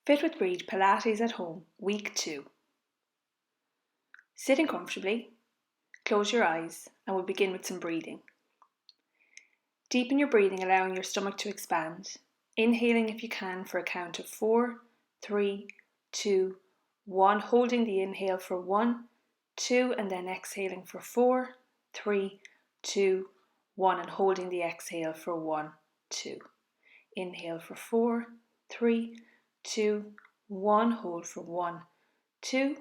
Fit with Bríd Pilates at Home, Week 2. Sitting comfortably, close your eyes and we'll begin with some breathing. Deepen your breathing, allowing your stomach to expand. Inhaling if you can for a count of 4, 3, 2, 1. Holding the inhale for 1, 2 and then exhaling for 4, 3, 2, 1 and holding the exhale for 1, 2. Inhale for 4, 3, 2, 1, hold for 1, 2,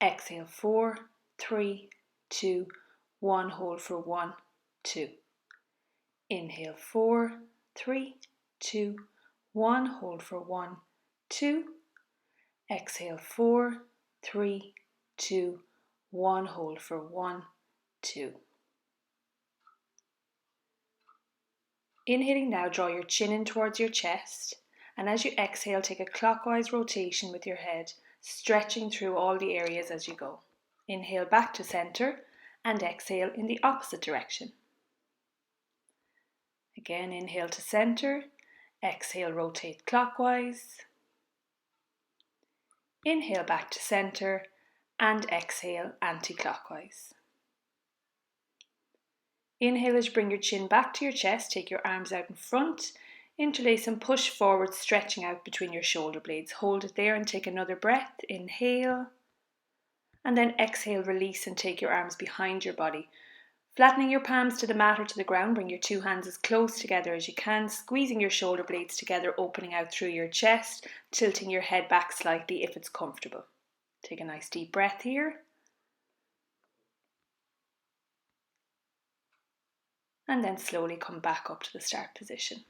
exhale 4, 3, 2, 1, hold for 1, 2. Inhale 4, 3, 2, 1, hold for 1, 2. Exhale 4, 3, 2, 1, hold for 1, 2. Inhaling now, draw your chin in towards your chest, and as you exhale, take a clockwise rotation with your head, stretching through all the areas as you go. Inhale back to center and exhale in the opposite direction. Again, inhale to center, exhale, rotate clockwise. Inhale back to center and exhale anti-clockwise. Inhale as you bring your chin back to your chest, take your arms out in front, interlace and push forward, stretching out between your shoulder blades. Hold it there and take another breath. Inhale and then exhale, release and take your arms behind your body. Flattening your palms to the mat or to the ground, bring your two hands as close together as you can, squeezing your shoulder blades together, opening out through your chest, tilting your head back slightly if it's comfortable. Take a nice deep breath here. And then slowly come back up to the start position.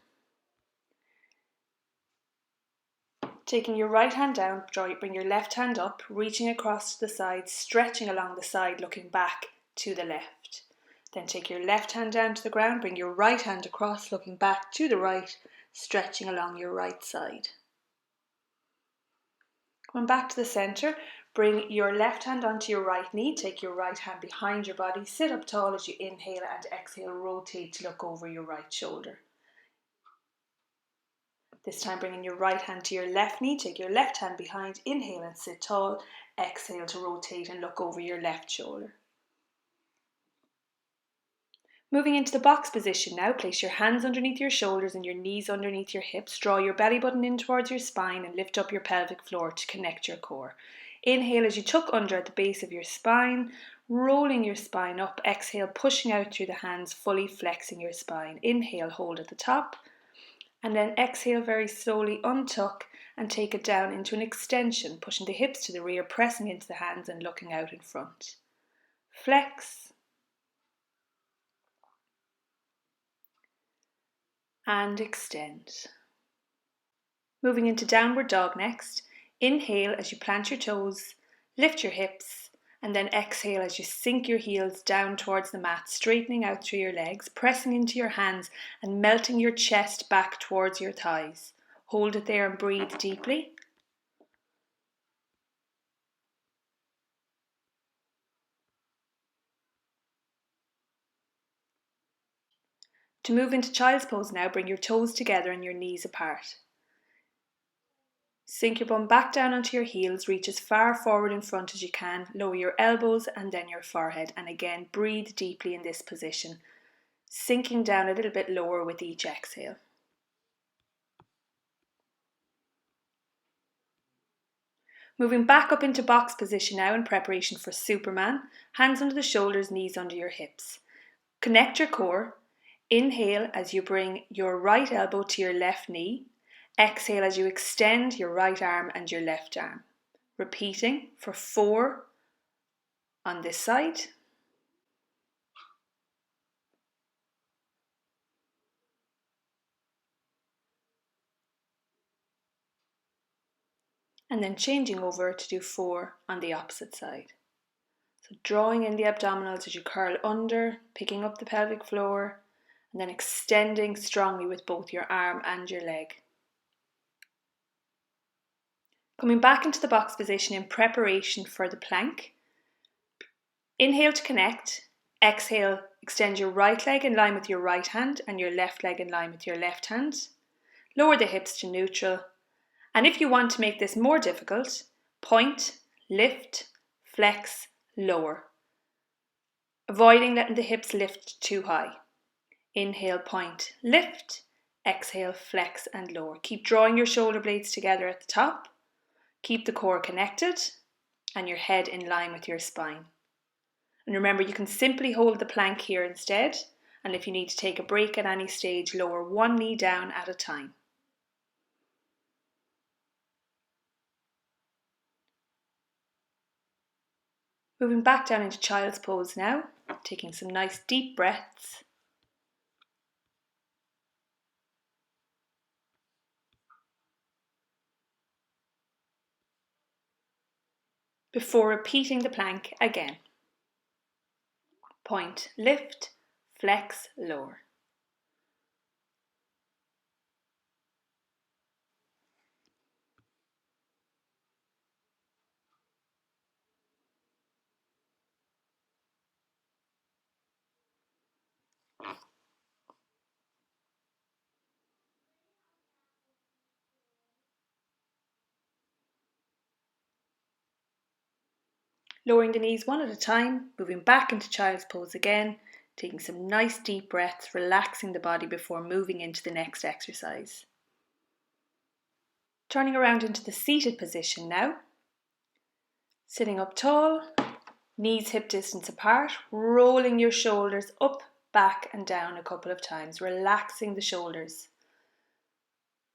Taking your right hand down, bring your left hand up, reaching across to the side, stretching along the side, looking back to the left. Then take your left hand down to the ground, bring your right hand across, looking back to the right, stretching along your right side. Coming back to the center, bring your left hand onto your right knee, take your right hand behind your body, sit up tall as you inhale and exhale, rotate to look over your right shoulder. This time bringing your right hand to your left knee, take your left hand behind, inhale and sit tall, exhale to rotate and look over your left shoulder. Moving into the box position now, place your hands underneath your shoulders and your knees underneath your hips. Draw your belly button in towards your spine and lift up your pelvic floor to connect your core. Inhale as you tuck under at the base of your spine, rolling your spine up. Exhale, pushing out through the hands, fully flexing your spine. Inhale, hold at the top. And then exhale very slowly, untuck and take it down into an extension, pushing the hips to the rear, pressing into the hands and looking out in front. Flex. And extend. Moving into downward dog next. Inhale as you plant your toes, lift your hips, and then exhale as you sink your heels down towards the mat, straightening out through your legs, pressing into your hands and melting your chest back towards your thighs. Hold it there and breathe deeply. To move into child's pose now, bring your toes together and your knees apart. Sink your bum back down onto your heels, reach as far forward in front as you can, lower your elbows and then your forehead, and again breathe deeply in this position, sinking down a little bit lower with each exhale. Moving back up into box position now in preparation for Superman, hands under the shoulders, knees under your hips. Connect your core, inhale as you bring your right elbow to your left knee. Exhale as you extend your right arm and your left arm. Repeating for 4 on this side. And then changing over to do 4 on the opposite side. So drawing in the abdominals as you curl under, picking up the pelvic floor, and then extending strongly with both your arm and your leg. Coming back into the box position in preparation for the plank. Inhale to connect. Exhale, extend your right leg in line with your right hand and your left leg in line with your left hand. Lower the hips to neutral And if you want to make this more difficult, point, lift, flex, lower, avoiding letting the hips lift too high. Inhale, point, lift, exhale, flex and lower. Keep drawing your shoulder blades together at the top. Keep the core connected and your head in line with your spine. And remember, you can simply hold the plank here instead, and if you need to take a break at any stage, lower one knee down at a time. Moving back down into child's pose now, taking some nice deep breaths. Before repeating the plank again. Point, lift, flex, lower. Lowering the knees one at a time, moving back into child's pose again, taking some nice deep breaths, relaxing the body before moving into the next exercise. Turning around into the seated position now. Sitting up tall, knees hip distance apart, rolling your shoulders up, back and down a couple of times, relaxing the shoulders.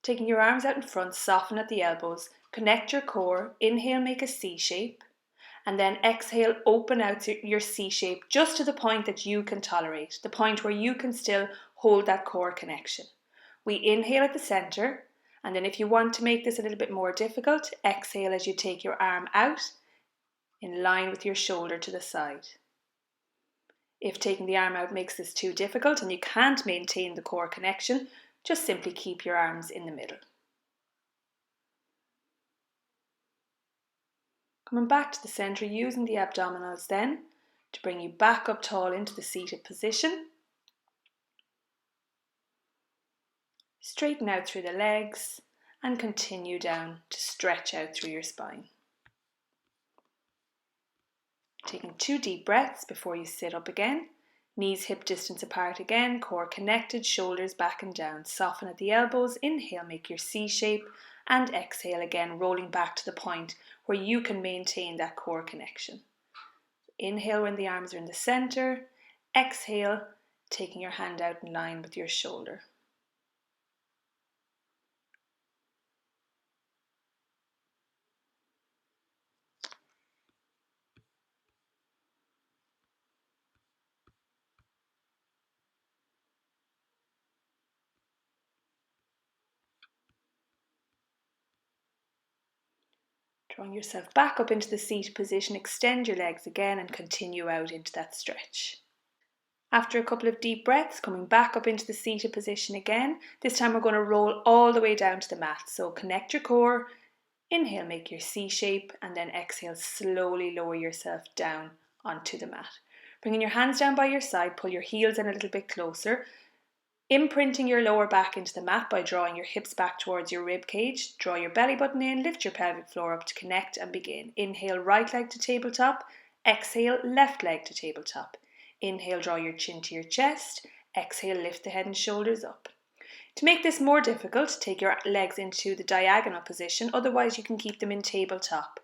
Taking your arms out in front, soften at the elbows, connect your core, inhale, make a C shape, and then exhale, open out your C shape just to the point that you can tolerate, the point where you can still hold that core connection. We inhale at the center, and then if you want to make this a little bit more difficult, exhale as you take your arm out in line with your shoulder to the side. If taking the arm out makes this too difficult and you can't maintain the core connection, just simply keep your arms in the middle. Coming back to the centre, using the abdominals then to bring you back up tall into the seated position. Straighten out through the legs and continue down to stretch out through your spine. Taking 2 deep breaths before you sit up again. Knees hip distance apart again, core connected, shoulders back and down. Soften at the elbows, inhale, make your C shape, and exhale again, rolling back to the point where you can maintain that core connection. Inhale when the arms are in the center, exhale, taking your hand out in line with your shoulder. Drawing yourself back up into the seated position, extend your legs again and continue out into that stretch. After a couple of deep breaths, coming back up into the seated position again. This time we're going to roll all the way down to the mat. So connect your core, inhale, make your C shape, and then exhale, slowly lower yourself down onto the mat. Bringing your hands down by your side, pull your heels in a little bit closer. Imprinting your lower back into the mat by drawing your hips back towards your rib cage. Draw your belly button in, lift your pelvic floor up to connect and begin. Inhale, right leg to tabletop. Exhale, left leg to tabletop. Inhale, draw your chin to your chest. Exhale, lift the head and shoulders up. To make this more difficult, take your legs into the diagonal position, otherwise you can keep them in tabletop.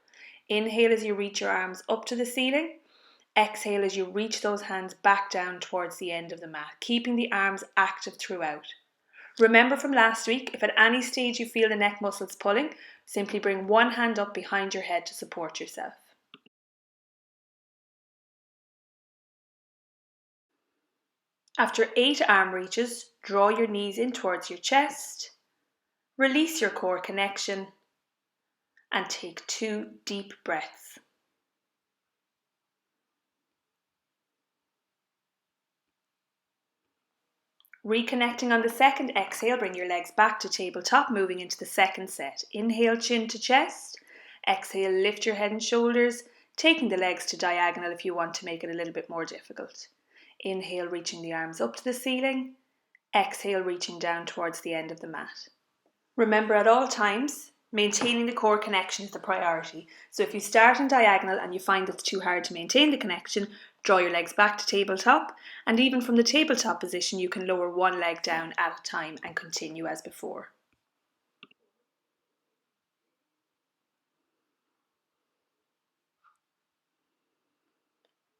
Inhale as you reach your arms up to the ceiling. Exhale as you reach those hands back down towards the end of the mat, keeping the arms active throughout. Remember from last week, if at any stage you feel the neck muscles pulling, simply bring one hand up behind your head to support yourself. After 8 arm reaches, draw your knees in towards your chest, release your core connection, and take 2 deep breaths. Reconnecting on the second exhale, bring your legs back to tabletop, moving into the second set. Inhale, chin to chest. Exhale, lift your head and shoulders, taking the legs to diagonal if you want to make it a little bit more difficult. Inhale, reaching the arms up to the ceiling. Exhale, reaching down towards the end of the mat. Remember at all times, Maintaining the core connection is the priority. So if you start in diagonal and you find it's too hard to maintain the connection, draw your legs back to tabletop, and even from the tabletop position you can lower one leg down at a time and continue as before.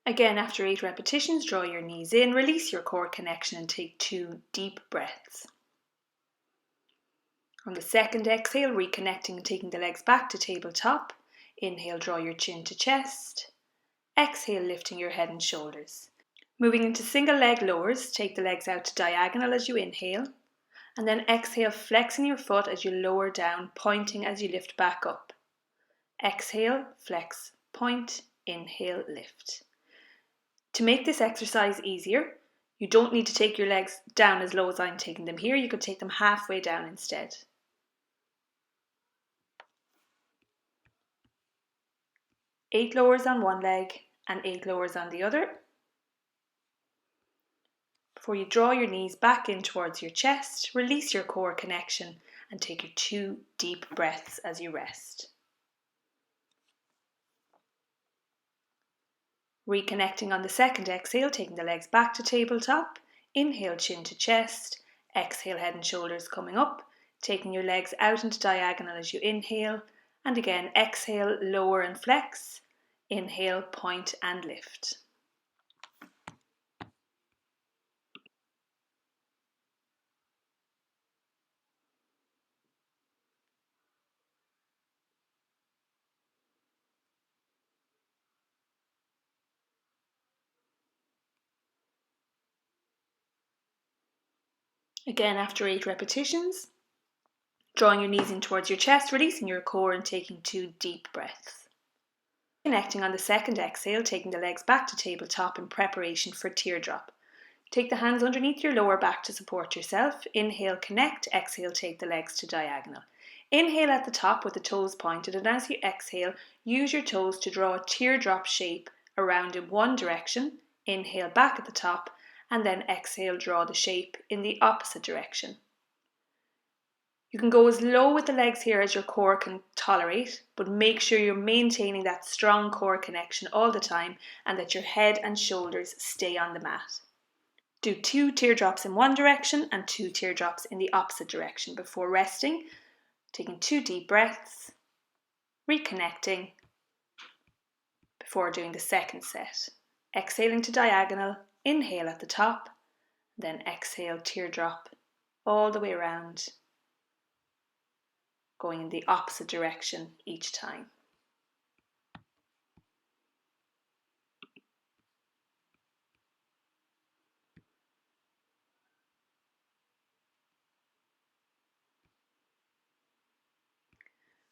Again, after 8 repetitions, draw your knees in, release your core connection and take 2 deep breaths. On the second exhale, reconnecting and taking the legs back to tabletop. Inhale, draw your chin to chest. Exhale, lifting your head and shoulders. Moving into single leg lowers, take the legs out to diagonal as you inhale. And then exhale, flexing your foot as you lower down, pointing as you lift back up. Exhale, flex, point, inhale, lift. To make this exercise easier, you don't need to take your legs down as low as I'm taking them here. You could take them halfway down instead. 8 lowers on one leg and 8 lowers on the other. Before you draw your knees back in towards your chest, release your core connection and take your 2 deep breaths as you rest. Reconnecting on the second exhale, taking the legs back to tabletop. Inhale, chin to chest. Exhale, head and shoulders coming up. Taking your legs out into diagonal as you inhale. And again, exhale, lower and flex. Inhale, point and lift. Again, after 8 repetitions, drawing your knees in towards your chest, releasing your core and taking 2 deep breaths. Connecting on the second exhale, taking the legs back to tabletop in preparation for teardrop. Take the hands underneath your lower back to support yourself. Inhale, connect. Exhale, take the legs to diagonal. Inhale at the top with the toes pointed, and as you exhale, use your toes to draw a teardrop shape around in one direction. Inhale back at the top, and then exhale, draw the shape in the opposite direction. You can go as low with the legs here as your core can tolerate, but make sure you're maintaining that strong core connection all the time and that your head and shoulders stay on the mat. Do 2 teardrops in one direction and 2 teardrops in the opposite direction before resting, taking 2 deep breaths, reconnecting before doing the second set. Exhaling to diagonal, inhale at the top, then exhale, teardrop all the way around, going in the opposite direction each time.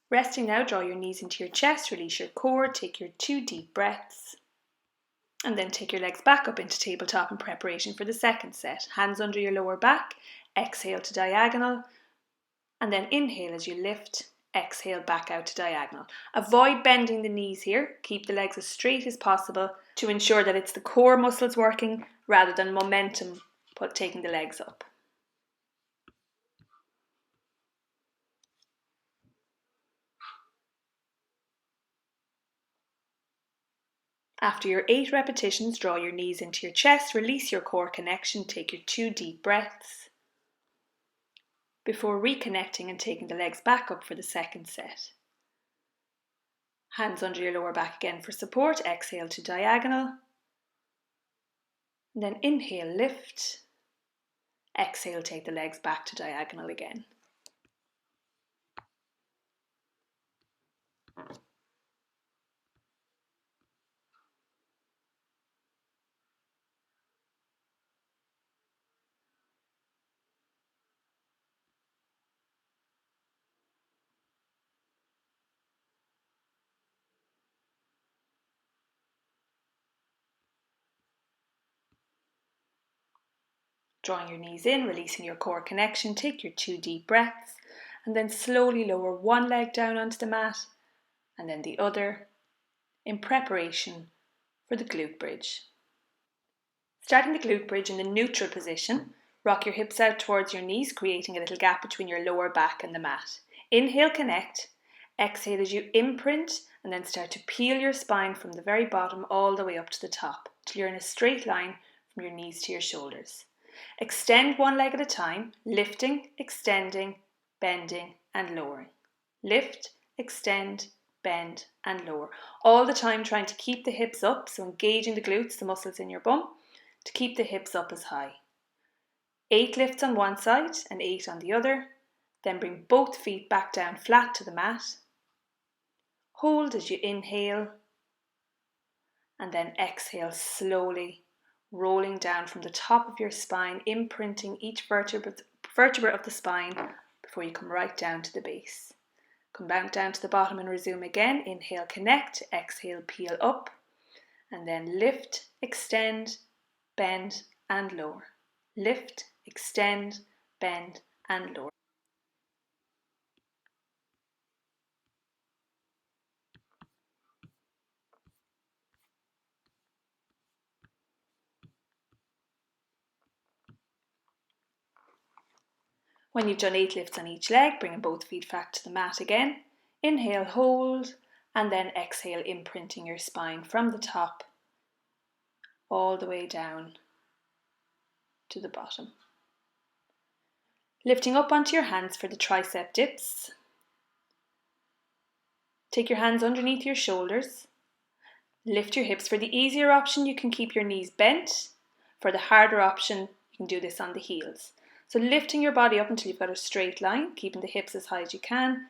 Resting now, draw your knees into your chest, release your core, take your 2 deep breaths, and then take your legs back up into tabletop in preparation for the second set. Hands under your lower back, exhale to diagonal, and then inhale as you lift, exhale back out to diagonal. Avoid bending the knees here, keep the legs as straight as possible to ensure that it's the core muscles working rather than momentum taking the legs up. After your 8 repetitions, draw your knees into your chest, release your core connection, take your 2 deep breaths before reconnecting and taking the legs back up for the second set. Hands under your lower back again for support, exhale to diagonal, and then inhale, lift, exhale, take the legs back to diagonal again. Drawing your knees in, releasing your core connection, take your 2 deep breaths, and then slowly lower one leg down onto the mat, and then the other, in preparation for the glute bridge. Starting the glute bridge in the neutral position, rock your hips out towards your knees, creating a little gap between your lower back and the mat. Inhale, connect. Exhale as you imprint and then start to peel your spine from the very bottom all the way up to the top till you're in a straight line from your knees to your shoulders. Extend one leg at a time, lifting, extending, bending and lowering. Lift, extend, bend and lower. All the time trying to keep the hips up, so engaging the glutes, the muscles in your bum, to keep the hips up as high. 8 lifts on one side and 8 on the other. Then bring both feet back down flat to the mat. Hold as you inhale and then exhale slowly, rolling down from the top of your spine, imprinting each vertebra of the spine before you come right down to the base. Come back down to the bottom and resume again. Inhale, connect, exhale, peel up, and then lift, extend, bend and lower. Lift, extend, bend and lower. When you've done 8 lifts on each leg, bringing both feet back to the mat again. Inhale, hold, and then exhale, imprinting your spine from the top all the way down to the bottom. Lifting up onto your hands for the tricep dips. Take your hands underneath your shoulders. Lift your hips. For the easier option, you can keep your knees bent. For the harder option, you can do this on the heels. So lifting your body up until you've got a straight line, keeping the hips as high as you can.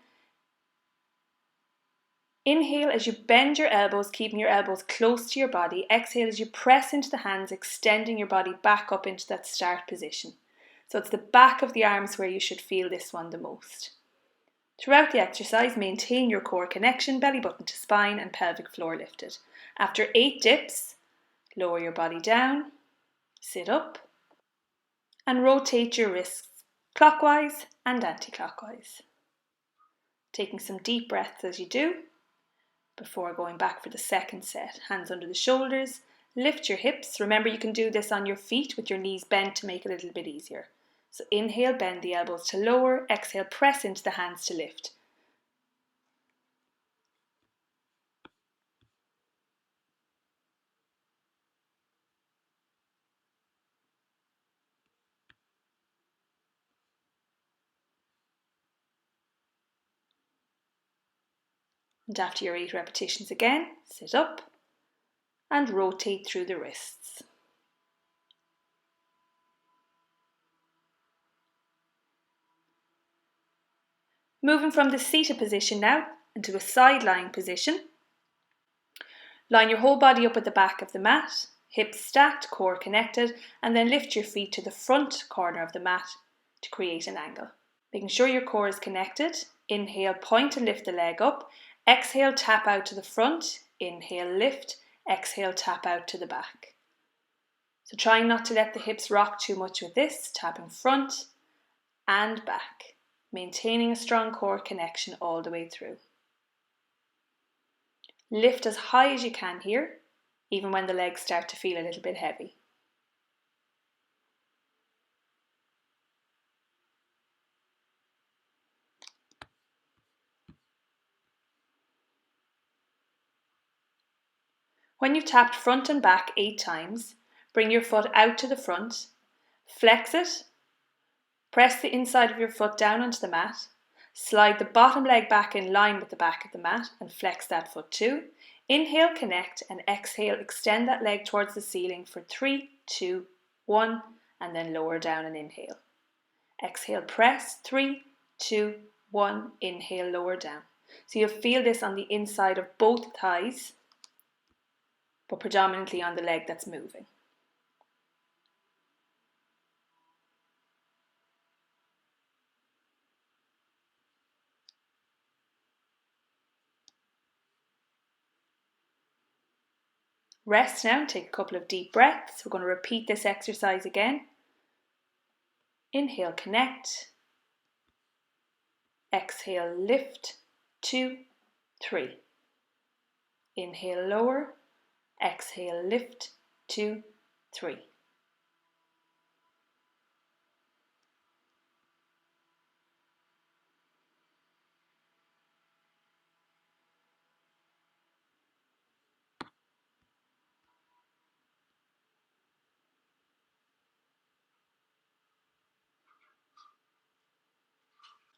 Inhale as you bend your elbows, keeping your elbows close to your body. Exhale as you press into the hands, extending your body back up into that start position. So it's the back of the arms where you should feel this one the most. Throughout the exercise, maintain your core connection, belly button to spine and pelvic floor lifted. After 8 dips, lower your body down, sit up, and rotate your wrists clockwise and anti-clockwise. Taking some deep breaths as you do, before going back for the second set. Hands under the shoulders, lift your hips. Remember, you can do this on your feet with your knees bent to make it a little bit easier. So inhale, bend the elbows to lower. Exhale, press into the hands to lift. And after your 8 repetitions again, sit up and rotate through the wrists. Moving from the seated position now into a side lying position. Line your whole body up at the back of the mat, hips stacked, core connected, and then lift your feet to the front corner of the mat to create an angle. Making sure your core is connected. Inhale, point and lift the leg up. Exhale, tap out to the front. Inhale, lift. Exhale, tap out to the back. So trying not to let the hips rock too much with this, tapping front and back, maintaining a strong core connection all the way through. Lift as high as you can here, even when the legs start to feel a little bit heavy. When you've tapped front and back 8 times, bring your foot out to the front, flex it, press the inside of your foot down onto the mat, slide the bottom leg back in line with the back of the mat and flex that foot too. Inhale, connect, and exhale, extend that leg towards the ceiling for 3, 2, 1, and then lower down and inhale. Exhale, press, 3, 2, 1, inhale, lower down. So you'll feel this on the inside of both thighs, but predominantly on the leg that's moving. Rest now and take a couple of deep breaths. We're going to repeat this exercise again. Inhale, connect. Exhale, lift. 2, 3. Inhale, lower. Exhale, lift. 2, 3.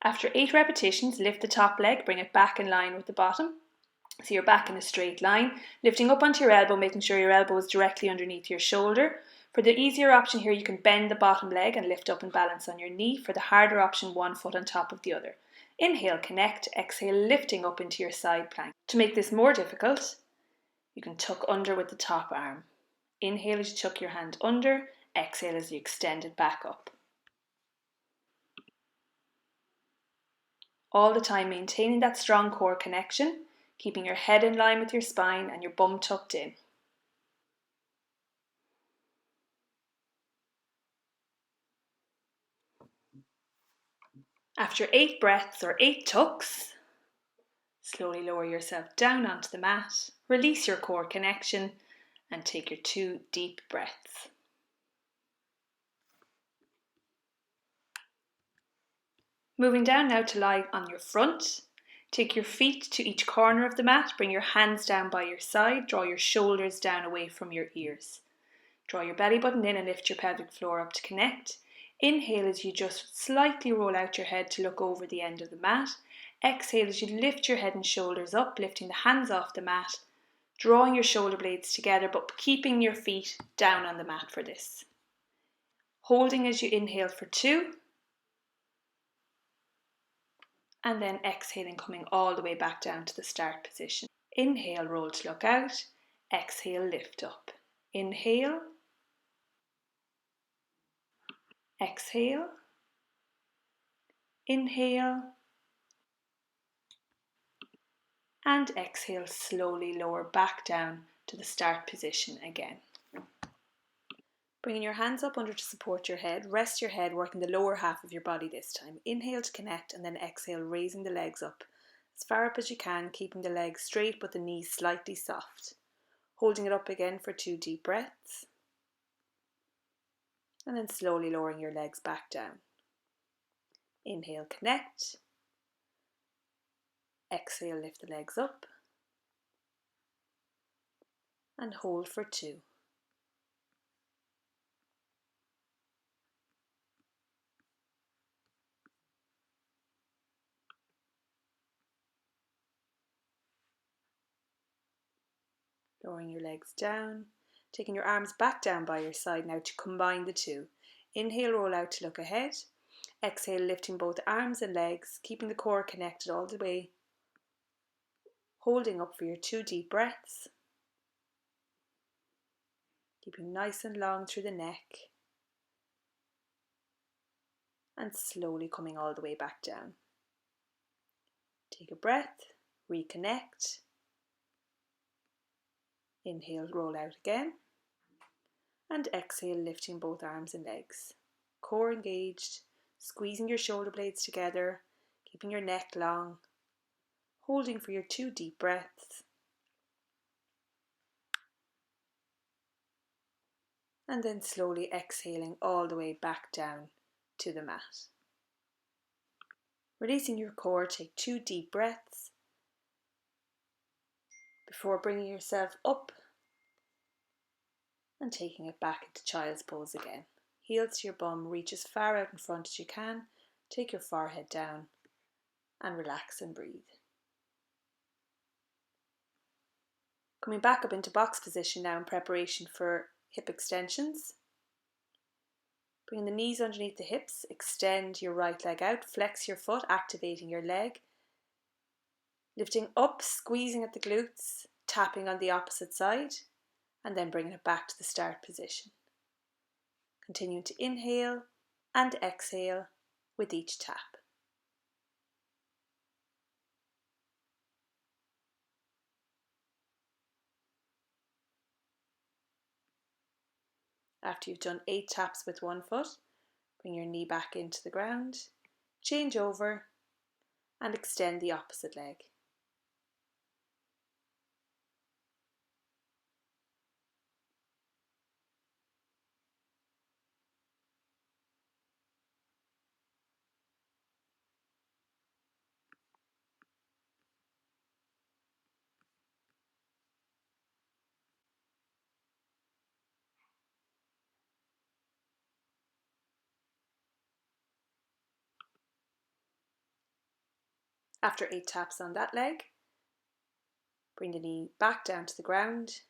After 8 repetitions, lift the top leg, bring it back in line with the bottom. So you're back in a straight line, lifting up onto your elbow, making sure your elbow is directly underneath your shoulder. For the easier option here, you can bend the bottom leg and lift up and balance on your knee. For the harder option, one foot on top of the other. Inhale, connect. Exhale, lifting up into your side plank. To make this more difficult, you can tuck under with the top arm. Inhale as you tuck your hand under. Exhale as you extend it back up. All the time maintaining that strong core connection, keeping your head in line with your spine and your bum tucked in. After 8 breaths or 8 tucks, slowly lower yourself down onto the mat, release your core connection and take your 2 deep breaths. Moving down now to lie on your front. Take your feet to each corner of the mat, bring your hands down by your side, draw your shoulders down away from your ears. Draw your belly button in and lift your pelvic floor up to connect. Inhale as you just slightly roll out your head to look over the end of the mat. Exhale as you lift your head and shoulders up, lifting the hands off the mat, drawing your shoulder blades together but keeping your feet down on the mat for this. Holding as you inhale for 2. And then exhaling, coming all the way back down to the start position. Inhale, roll to look out. Exhale, lift up. Inhale. Exhale. Inhale. And exhale, slowly lower back down to the start position again. Bringing your hands up under to support your head. Rest your head, working the lower half of your body this time. Inhale to connect and then exhale, raising the legs up as far up as you can, keeping the legs straight but the knees slightly soft. Holding it up again for 2 deep breaths. And then slowly lowering your legs back down. Inhale, connect. Exhale, lift the legs up. And hold for 2. Lowering your legs down, taking your arms back down by your side now to combine the 2. Inhale, roll out to look ahead. Exhale, lifting both arms and legs, keeping the core connected all the way. Holding up for your 2 deep breaths. Keeping nice and long through the neck. And slowly coming all the way back down. Take a breath, reconnect. Inhale, roll out again. And exhale, lifting both arms and legs. Core engaged, squeezing your shoulder blades together, keeping your neck long. Holding for your 2 deep breaths. And then slowly exhaling all the way back down to the mat. Releasing your core, take 2 deep breaths before bringing yourself up and taking it back into child's pose again. Heels to your bum, reach as far out in front as you can. Take your forehead down and relax and breathe. Coming back up into box position now in preparation for hip extensions. Bring the knees underneath the hips, extend your right leg out, flex your foot, activating your leg. Lifting up, squeezing at the glutes, tapping on the opposite side, and then bringing it back to the start position. Continuing to inhale and exhale with each tap. After you've done 8 taps with one foot, bring your knee back into the ground, change over and extend the opposite leg. After 8 taps on that leg, bring the knee back down to the ground.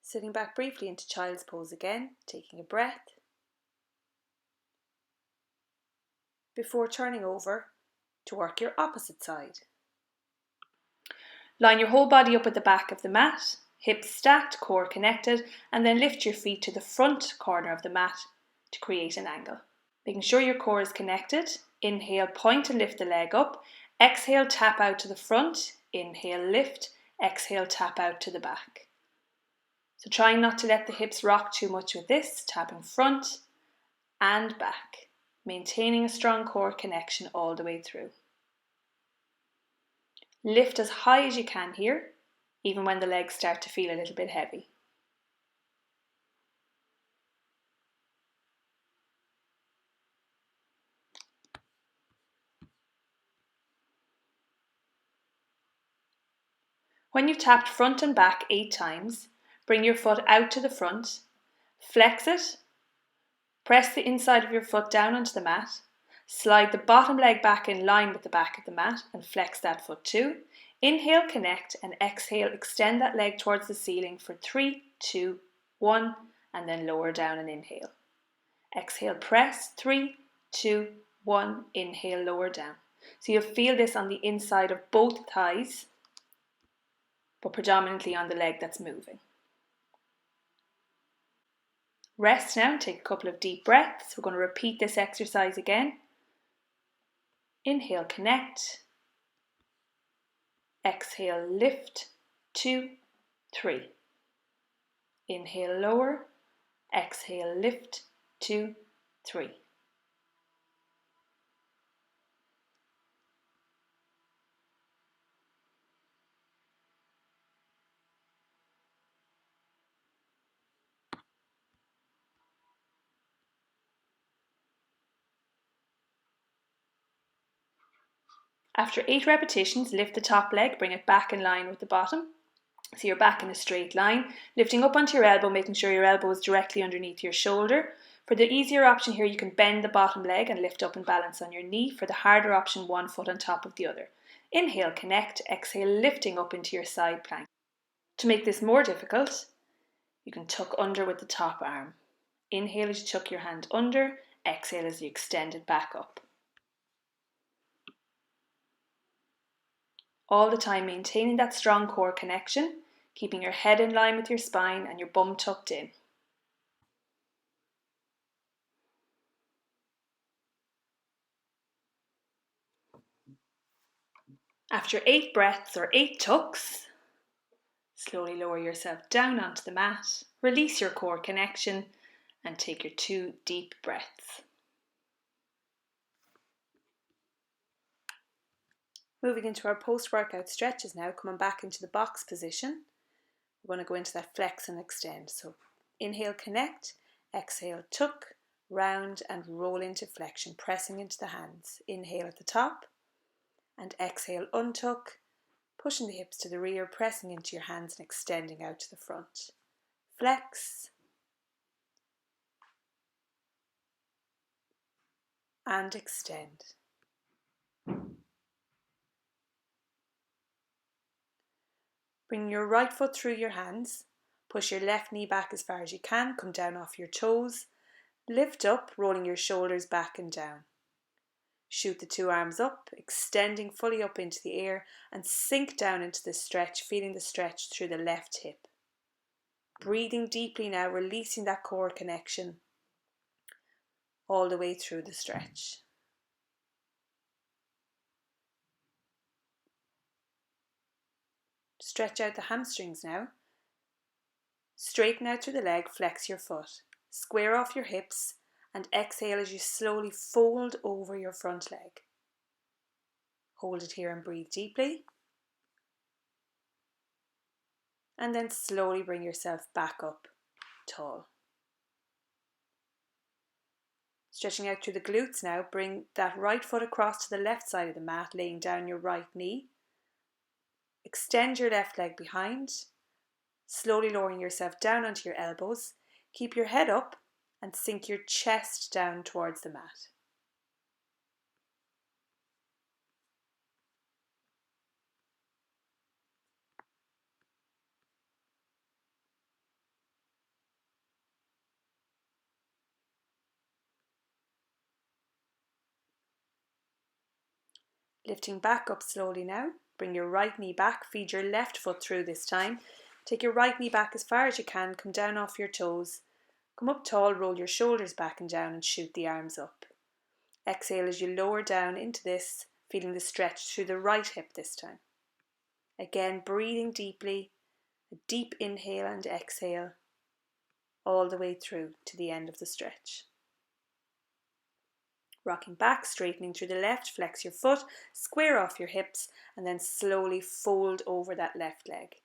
Sitting back briefly into child's pose again, taking a breath. Before turning over to work your opposite side. Line your whole body up at the back of the mat, hips stacked, core connected, and then lift your feet to the front corner of the mat to create an angle. Making sure your core is connected. Inhale, point and lift the leg up. Exhale, tap out to the front. Inhale, lift. Exhale, tap out to the back. So trying not to let the hips rock too much with this, tapping front and back, maintaining a strong core connection all the way through. Lift as high as you can here, even when the legs start to feel a little bit heavy. When you've tapped front and back 8 times, bring your foot out to the front, flex it, press the inside of your foot down onto the mat, slide the bottom leg back in line with the back of the mat and flex that foot too. Inhale, connect, and exhale, extend that leg towards the ceiling for 3, 2, 1, and then lower down and inhale. Exhale, press, 3, 2, 1, inhale, lower down. So you'll feel this on the inside of both thighs, but predominantly on the leg that's moving. Rest now and take a couple of deep breaths. We're going to repeat this exercise again. Inhale, connect. Exhale, lift. 2, 3. Inhale, lower. Exhale, lift. 2, 3. After 8 repetitions, lift the top leg, bring it back in line with the bottom. So you're back in a straight line, lifting up onto your elbow, making sure your elbow is directly underneath your shoulder. For the easier option here, you can bend the bottom leg and lift up and balance on your knee. For the harder option, one foot on top of the other. Inhale, connect, exhale, lifting up into your side plank. To make this more difficult, you can tuck under with the top arm. Inhale as you tuck your hand under, exhale as you extend it back up. All the time maintaining that strong core connection, keeping your head in line with your spine and your bum tucked in. After 8 breaths or 8 tucks, slowly lower yourself down onto the mat, release your core connection and take your 2 deep breaths. Moving into our post-workout stretches now, coming back into the box position. We're going to go into that flex and extend. So inhale, connect, exhale, tuck, round and roll into flexion, pressing into the hands. Inhale at the top and exhale, untuck, pushing the hips to the rear, pressing into your hands and extending out to the front. Flex and extend. Bring your right foot through your hands, push your left knee back as far as you can, come down off your toes, lift up, rolling your shoulders back and down. Shoot the 2 arms up, extending fully up into the air and sink down into the stretch, feeling the stretch through the left hip. Breathing deeply now, releasing that core connection all the way through the stretch. Stretch out the hamstrings now. Straighten out through the leg, flex your foot. Square off your hips and exhale as you slowly fold over your front leg. Hold it here and breathe deeply. And then slowly bring yourself back up tall. Stretching out through the glutes now, bring that right foot across to the left side of the mat, laying down your right knee. Extend your left leg behind, slowly lowering yourself down onto your elbows. Keep your head up and sink your chest down towards the mat. Lifting back up slowly now. Bring your right knee back, feed your left foot through this time. Take your right knee back as far as you can, come down off your toes. Come up tall, roll your shoulders back and down and shoot the arms up. Exhale as you lower down into this, feeling the stretch through the right hip this time. Again, breathing deeply, a deep inhale and exhale, all the way through to the end of the stretch. Rocking back, straightening through the left, flex your foot, square off your hips, and then slowly fold over that left leg.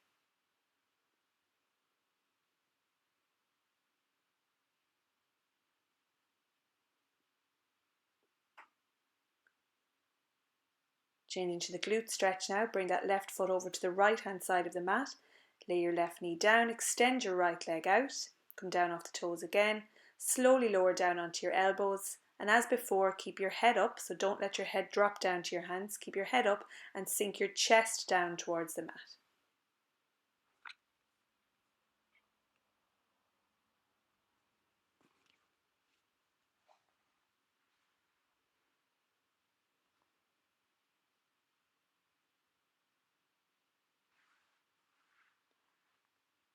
Changing to the glute stretch now, bring that left foot over to the right hand side of the mat. Lay your left knee down, extend your right leg out, come down off the toes again, slowly lower down onto your elbows, and as before, keep your head up, so don't let your head drop down to your hands, keep your head up and sink your chest down towards the mat.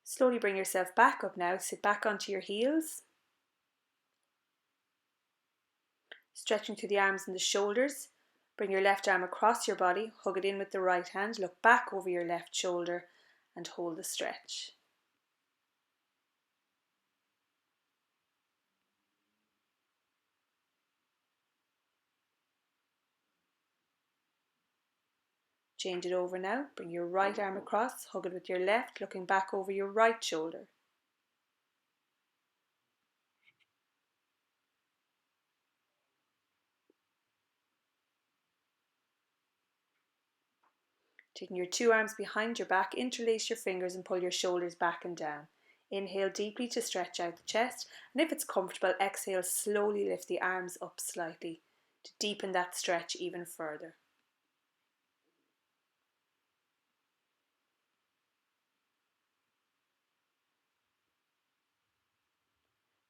Slowly bring yourself back up now, sit back onto your heels. Stretching through the arms and the shoulders. Bring your left arm across your body, hug it in with the right hand, look back over your left shoulder and hold the stretch. Change it over now. Bring your right arm across, hug it with your left, looking back over your right shoulder. Taking your two arms behind your back, interlace your fingers and pull your shoulders back and down. Inhale deeply to stretch out the chest, and if it's comfortable, exhale, slowly lift the arms up slightly to deepen that stretch even further.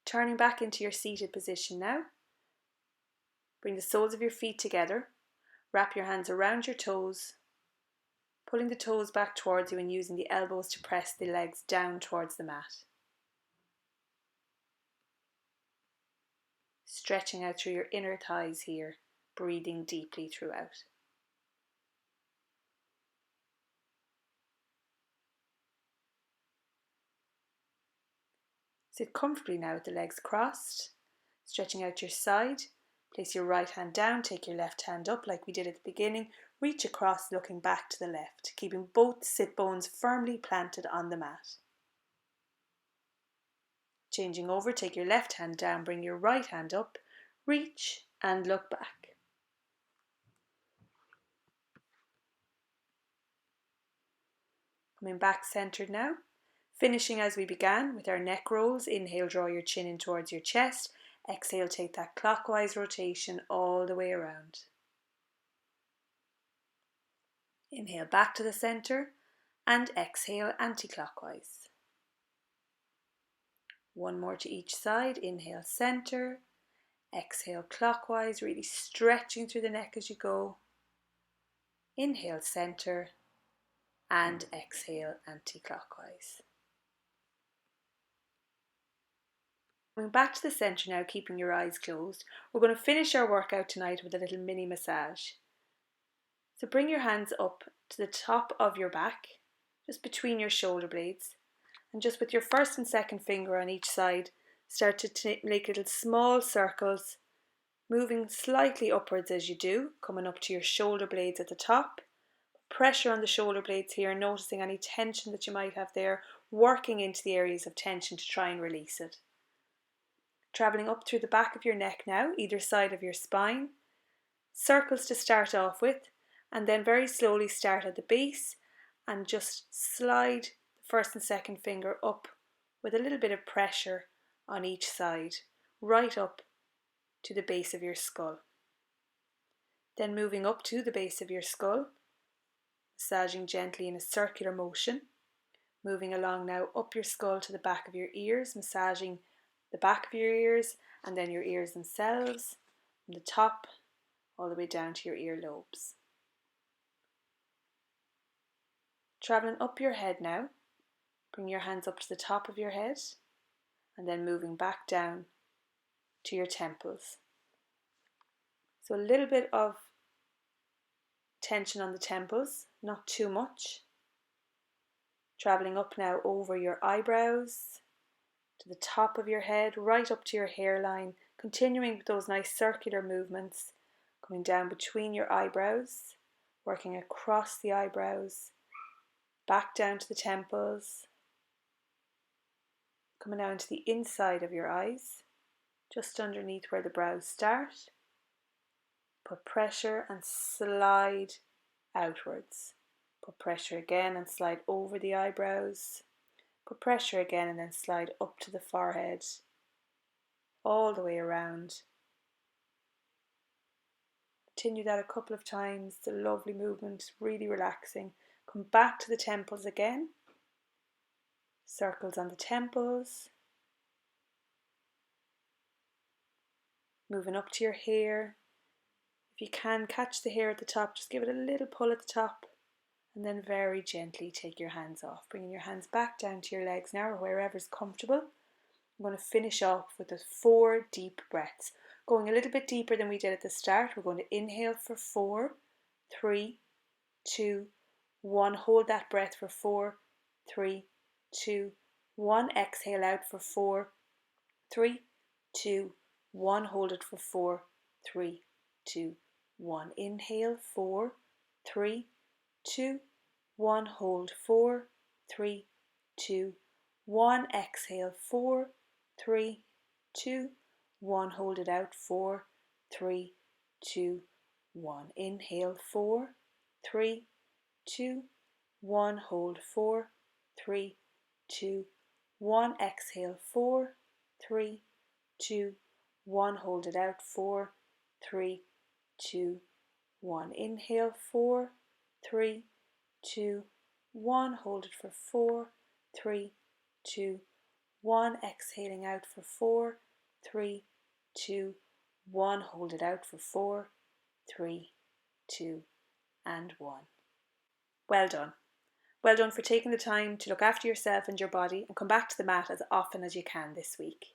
Turning back into your seated position now. Bring the soles of your feet together. Wrap your hands around your toes, pulling the toes back towards you and using the elbows to press the legs down towards the mat. Stretching out through your inner thighs here, breathing deeply throughout. Sit comfortably now with the legs crossed, stretching out your side. Place your right hand down, take your left hand up like we did at the beginning. Reach across, looking back to the left, keeping both sit bones firmly planted on the mat. Changing over, take your left hand down, bring your right hand up, reach and look back. Coming back centered now. Finishing as we began with our neck rolls. Inhale, draw your chin in towards your chest. Exhale, take that clockwise rotation all the way around. Inhale back to the center and exhale anti-clockwise. One more to each side. Inhale center, exhale clockwise, really stretching through the neck as you go. Inhale center and exhale anti-clockwise. Going back to the center now, keeping your eyes closed. We're going to finish our workout tonight with a little mini massage. So bring your hands up to the top of your back, just between your shoulder blades, and just with your first and second finger on each side, start to make little small circles, moving slightly upwards as you do, coming up to your shoulder blades at the top. Pressure on the shoulder blades here, noticing any tension that you might have there, working into the areas of tension to try and release it. Travelling up through the back of your neck now, either side of your spine. Circles to start off with, and then very slowly start at the base and just slide the first and second finger up with a little bit of pressure on each side, right up to the base of your skull. Then moving up to the base of your skull, massaging gently in a circular motion. Moving along now up your skull to the back of your ears, massaging the back of your ears and then your ears themselves, from the top all the way down to your earlobes. Traveling up your head now, bring your hands up to the top of your head and then moving back down to your temples. So a little bit of tension on the temples, not too much. Traveling up now over your eyebrows, to the top of your head, right up to your hairline, continuing with those nice circular movements, coming down between your eyebrows, working across the eyebrows, back down to the temples, coming now into the inside of your eyes, just underneath where the brows start. Put pressure and slide outwards. Put pressure again and slide over the eyebrows. Put pressure again and then slide up to the forehead, all the way around. Continue that a couple of times. It's a lovely movement, really relaxing. Come back to the temples again. Circles on the temples. Moving up to your hair. If you can, catch the hair at the top, just give it a little pull at the top and then very gently take your hands off. Bringing your hands back down to your legs now or wherever is comfortable. I'm going to finish off with the 4 deep breaths. Going a little bit deeper than we did at the start. We're going to inhale for 4, 3, 2, 1. Hold that breath for 4, 3, 2, 1. Exhale out for 4, 3, 2, 1. Hold it for 4, 3, 2, 1. Inhale 4, 3, 2, 1. Hold 4, 3, 2, 1. Exhale 4, 3, 2, 1. Hold it out 4, 3, 2, 1. Inhale 4, 3, 2, 1. Hold 4, 3, 2, 1. Exhale 4, 3, 2, 1. Hold it out 4, 3, 2, 1. Inhale 4, 3, 2, 1. Hold it for 4, 3, 2, 1. Exhaling out for 4, 3, 2, 1. Hold it out for 4, 3, 2, and 1. Well done. Well done for taking the time to look after yourself and your body and come back to the mat as often as you can this week.